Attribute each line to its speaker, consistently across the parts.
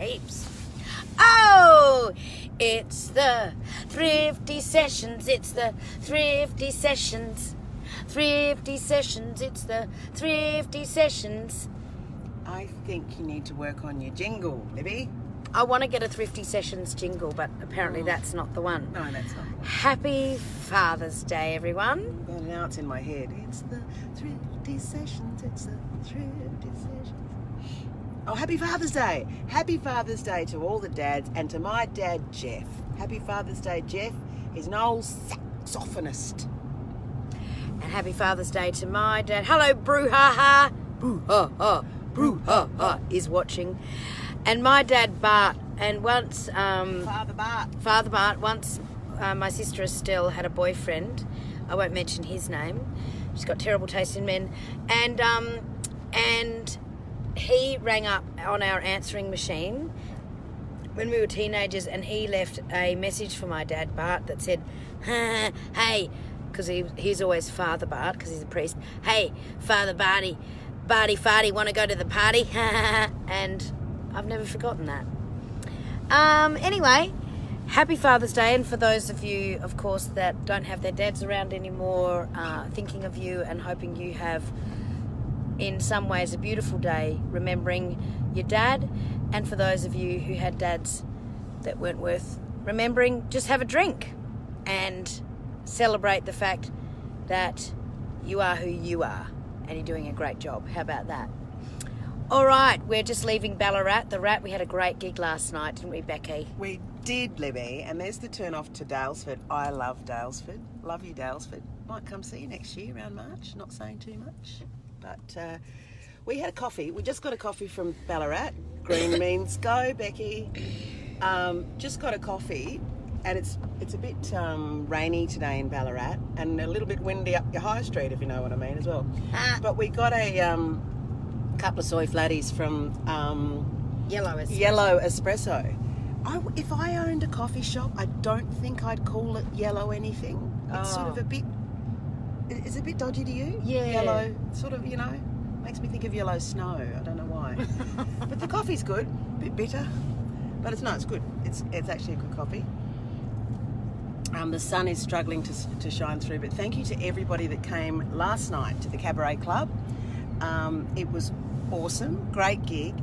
Speaker 1: heaps. Oh, it's the Thrifty Sessions. It's the Thrifty Sessions. Thrifty Sessions. It's the Thrifty Sessions.
Speaker 2: I think you need to work on your jingle, Libby.
Speaker 1: I want to get a Thrifty Sessions jingle, but apparently that's not the one.
Speaker 2: No, that's not.
Speaker 1: Happy Father's Day, everyone.
Speaker 2: Well, now it's in my head. It's the Thrifty Sessions. It's the Thrifty Sessions. Oh, happy Father's Day. Happy Father's Day to all the dads and to my dad, Jeff. Happy Father's Day, Jeff. He's an old saxophonist.
Speaker 1: And happy Father's Day to my dad. Hello, Brouhaha. Brouhaha. Brouhaha is watching. And my dad, Bart. And once...
Speaker 2: Father
Speaker 1: Bart. Once my sister Estelle had a boyfriend. I won't mention his name. She's got terrible taste in men. And he rang up on our answering machine when we were teenagers, and he left a message for my dad, Bart, that said, hey, because he's always Father Bart, because he's a priest. Hey, Father Barty, Farty, want to go to the party? And I've never forgotten that. Anyway, happy Father's Day, and for those of you, of course, that don't have their dads around anymore, thinking of you and hoping you have, in some ways, a beautiful day, remembering your dad. And for those of you who had dads that weren't worth remembering, just have a drink and celebrate the fact that you are who you are and you're doing a great job. How about that? All right, we're just leaving Ballarat. The Rat, we had a great gig last night, didn't we, Beccy?
Speaker 2: We did, Libby, and there's the turn off to Dalesford. I love Dalesford. Love you, Dalesford. Might come see you next year around March. Not saying too much. But we had a coffee. We just got a coffee from Ballarat. Green means go, Becky. Just got a coffee, and it's a bit rainy today in Ballarat, and a little bit windy up your high street, if you know what I mean, as well. But we got a couple of soy flatties from
Speaker 1: Yellow
Speaker 2: Espresso. If I owned a coffee shop, I don't think I'd call it yellow anything. It's sort of a bit... Is it a bit dodgy to you?
Speaker 1: Yeah.
Speaker 2: Yellow, sort of, makes me think of yellow snow. I don't know why. But the coffee's good. A bit bitter. But it's good. It's actually a good coffee. The sun is struggling to shine through, but thank you to everybody that came last night to the Cabaret Club. It was awesome. Great gig.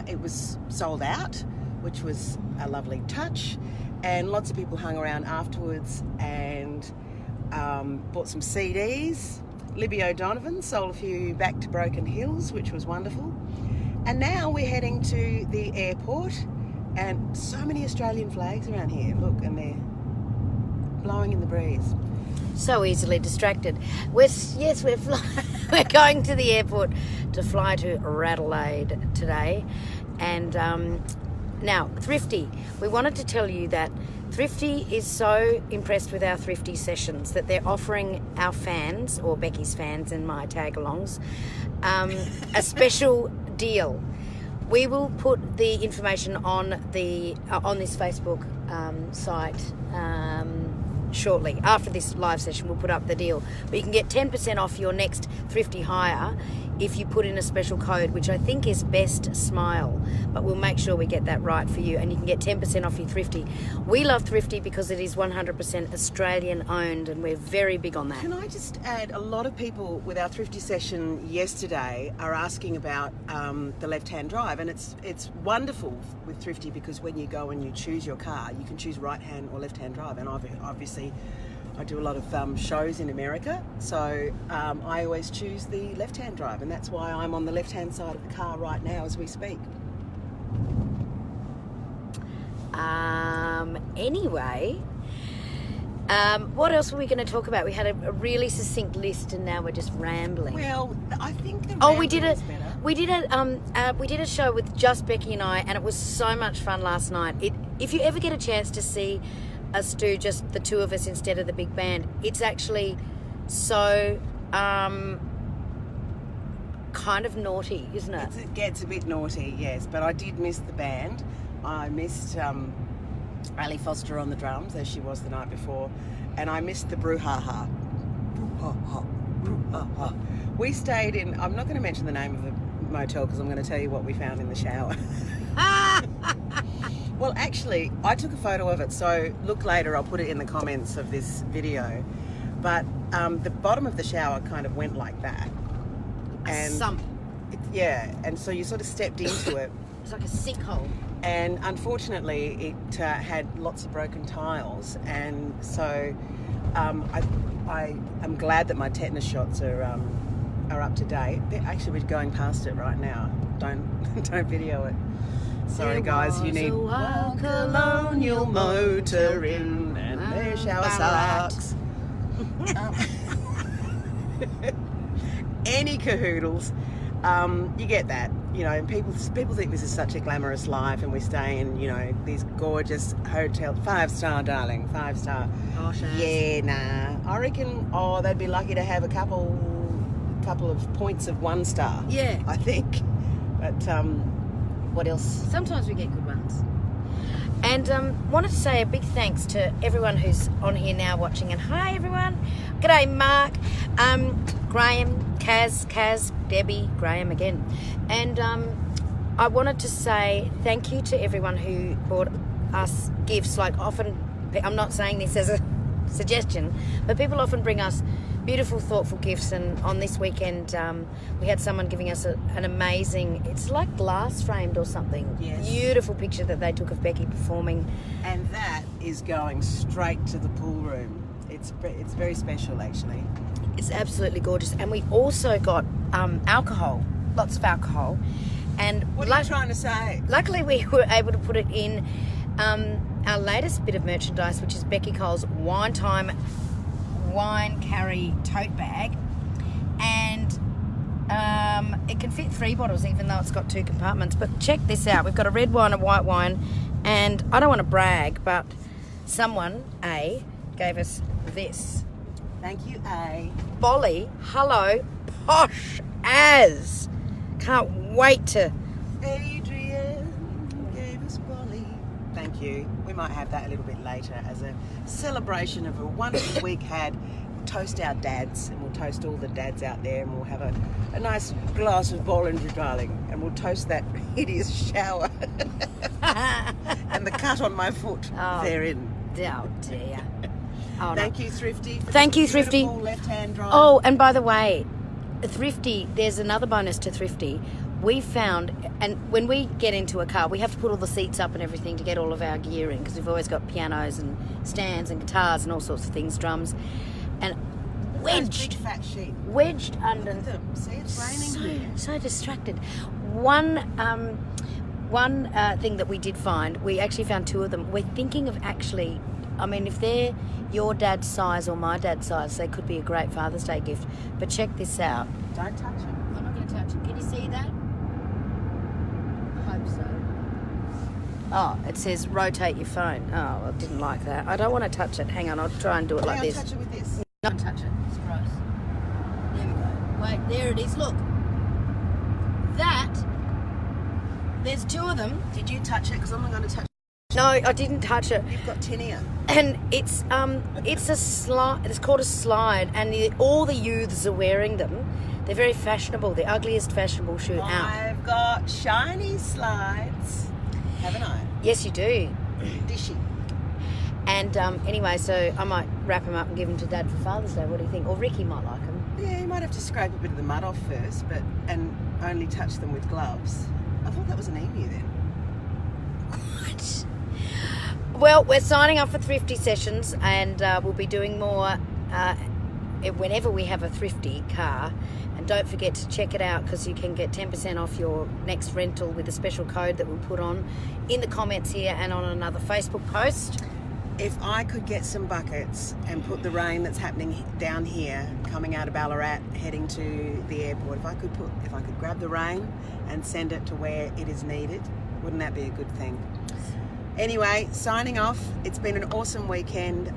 Speaker 2: It was sold out, which was a lovely touch. And lots of people hung around afterwards and... bought some CDs. Libby O'Donovan sold a few back to Broken Hills, which was wonderful. And now we're heading to the airport, and so many Australian flags around here. Look, and they're blowing in the breeze.
Speaker 1: So easily distracted. We're going to the airport to fly to Adelaide today. And now, Thrifty. We wanted to tell you that Thrifty is so impressed with our Thrifty Sessions that they're offering our fans, or Becky's fans and my tag-alongs, a special deal. We will put the information on this Facebook site shortly. After this live session, we'll put up the deal. But you can get 10% off your next Thrifty hire if you put in a special code, which I think is Best Smile. But we'll make sure we get that right for you, and you can get 10% off your Thrifty. We love Thrifty because it is 100% Australian owned, and we're very big on that.
Speaker 2: Can I just add, a lot of people with our Thrifty session yesterday are asking about the left-hand drive, and it's wonderful with Thrifty because when you go and you choose your car, you can choose right-hand or left-hand drive, and obviously I do a lot of shows in America, so I always choose the left-hand drive, and that's why I'm on the left-hand side of the car right now as we speak.
Speaker 1: Anyway, what else were we going to talk about? We had a really succinct list, and now we're just rambling.
Speaker 2: Well, I think the
Speaker 1: we did a show with just Becky and I, and it was so much fun last night. If you ever get a chance to see us do just the two of us instead of the big band, it's actually so kind of naughty, isn't it?
Speaker 2: It gets a bit naughty, yes, but I did miss the band. I missed Ali Foster on the drums, as she was the night before, and I missed the brouhaha. Brouhaha, brouhaha. We stayed in, I'm not going to mention the name of the motel because I'm going to tell you what we found in the shower. actually, I took a photo of it, so look later, I'll put it in the comments of this video. But the bottom of the shower kind of went like that.
Speaker 1: A sump.
Speaker 2: Yeah, and so you sort of stepped into it.
Speaker 1: It's like a sinkhole.
Speaker 2: And unfortunately, it had lots of broken tiles, and so I am glad that my tetanus shots are up to date. Actually, we're going past it right now. Don't video it. Sorry, guys. You need one colonial motor in, and their shower sucks. Any cahoodles, you get that. You know, people think this is such a glamorous life, and we stay in, you know, these gorgeous hotels. 5-star, darling, 5-star.
Speaker 1: Gosh,
Speaker 2: yeah, nah. I reckon. Oh, they'd be lucky to have a couple of points of 1 star.
Speaker 1: Yeah,
Speaker 2: I think. But what else?
Speaker 1: sometimes we get good ones. And wanted to say a big thanks to everyone who's on here now watching. And hi, everyone. G'day, Mark, Graham, Kaz, Debbie, Graham again. And I wanted to say thank you to everyone who bought us gifts. Like, often, I'm not saying this as a suggestion, but people often bring us beautiful, thoughtful gifts. And on this weekend, we had someone giving us an amazing, it's like glass framed or something.
Speaker 2: Yes.
Speaker 1: Beautiful picture that they took of Becky performing.
Speaker 2: And that is going straight to the pool room. It's very special, actually.
Speaker 1: It's absolutely gorgeous. And we also got alcohol, lots of alcohol. And
Speaker 2: What are you trying to say?
Speaker 1: luckily we were able to put it in our latest bit of merchandise, which is Becky Cole's Wine Time wine carry tote bag. And it can fit 3 bottles, even though it's got 2 compartments. But check this out. We've got a red wine, a white wine, and I don't want to brag, but someone, A, gave us this.
Speaker 2: Thank you, A.
Speaker 1: Bolly, hello, posh as. Can't wait to.
Speaker 2: Adrian gave us Bolly. Thank you. We might have that a little bit later as a celebration of a wonderful week had. We'll toast our dads, and we'll toast all the dads out there, and we'll have a nice glass of Bollinger, darling, and we'll toast that hideous shower and the cut on my foot therein.
Speaker 1: Oh dear. Oh,
Speaker 2: Thank you, Thrifty.
Speaker 1: Thank you, Thrifty.
Speaker 2: Left-hand drive.
Speaker 1: Oh, and by the way, Thrifty, there's another bonus to Thrifty. We found, and when we get into a car, we have to put all the seats up and everything to get all of our gear in, because we've always got pianos and stands and guitars and all sorts of things, drums, and
Speaker 2: Big fat sheep.
Speaker 1: wedged under.
Speaker 2: Look at them. See, it's raining here.
Speaker 1: So distracted. One thing that we did find, we actually found 2 of them. We're thinking of actually, I mean, if they're your dad's size or my dad's size, they could be a great Father's Day gift. But check this out.
Speaker 2: Don't touch it.
Speaker 1: I'm not going to touch it. Can you see that? I hope so. Oh, it says rotate your phone. Oh, I didn't like that. I don't want to touch it. Hang on, I'll try and do it like this.
Speaker 2: Touch it with this.
Speaker 1: Don't touch it. It's gross. There we go. Wait, there it is. Look. That. There's 2 of them.
Speaker 2: Did you touch it? Because I'm not going to touch it.
Speaker 1: No, I didn't touch it.
Speaker 2: You've got tinea.
Speaker 1: And it's a slide. It's called a slide, and all the youths are wearing them. They're very fashionable. The ugliest fashionable shoe out.
Speaker 2: I've got shiny slides, haven't I?
Speaker 1: Yes, you do.
Speaker 2: Dishy.
Speaker 1: And anyway, so I might wrap them up and give them to Dad for Father's Day. What do you think? Or Ricky might like them.
Speaker 2: Yeah, you might have to scrape a bit of the mud off first, and only touch them with gloves. I thought that was an emu then.
Speaker 1: What? Well, we're signing up for Thrifty sessions, and we'll be doing more whenever we have a Thrifty car. And don't forget to check it out, because you can get 10% off your next rental with a special code that we'll put on in the comments here and on another Facebook post.
Speaker 2: If I could get some buckets and put the rain that's happening down here, coming out of Ballarat, heading to the airport, if I could grab the rain and send it to where it is needed, wouldn't that be a good thing? Anyway, signing off. It's been an awesome weekend.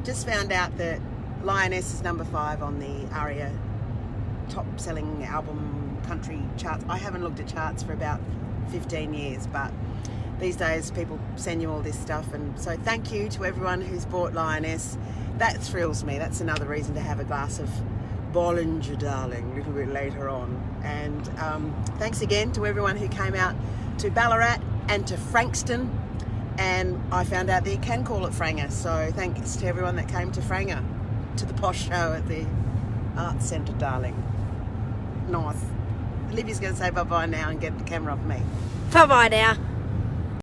Speaker 2: Just found out that Lioness is number 5 on the ARIA top-selling album country charts. I haven't looked at charts for about 15 years, but these days people send you all this stuff, and so thank you to everyone who's bought Lioness. That thrills me. That's another reason to have a glass of Bollinger, darling, a little bit later on. And thanks again to everyone who came out to Ballarat and to Frankston And I found out that you can call it Franger. So thanks to everyone that came to Franger, to the posh show at the Arts Centre, darling. Nice. Olivia's going to say bye-bye now and get the camera off me.
Speaker 1: Bye-bye now.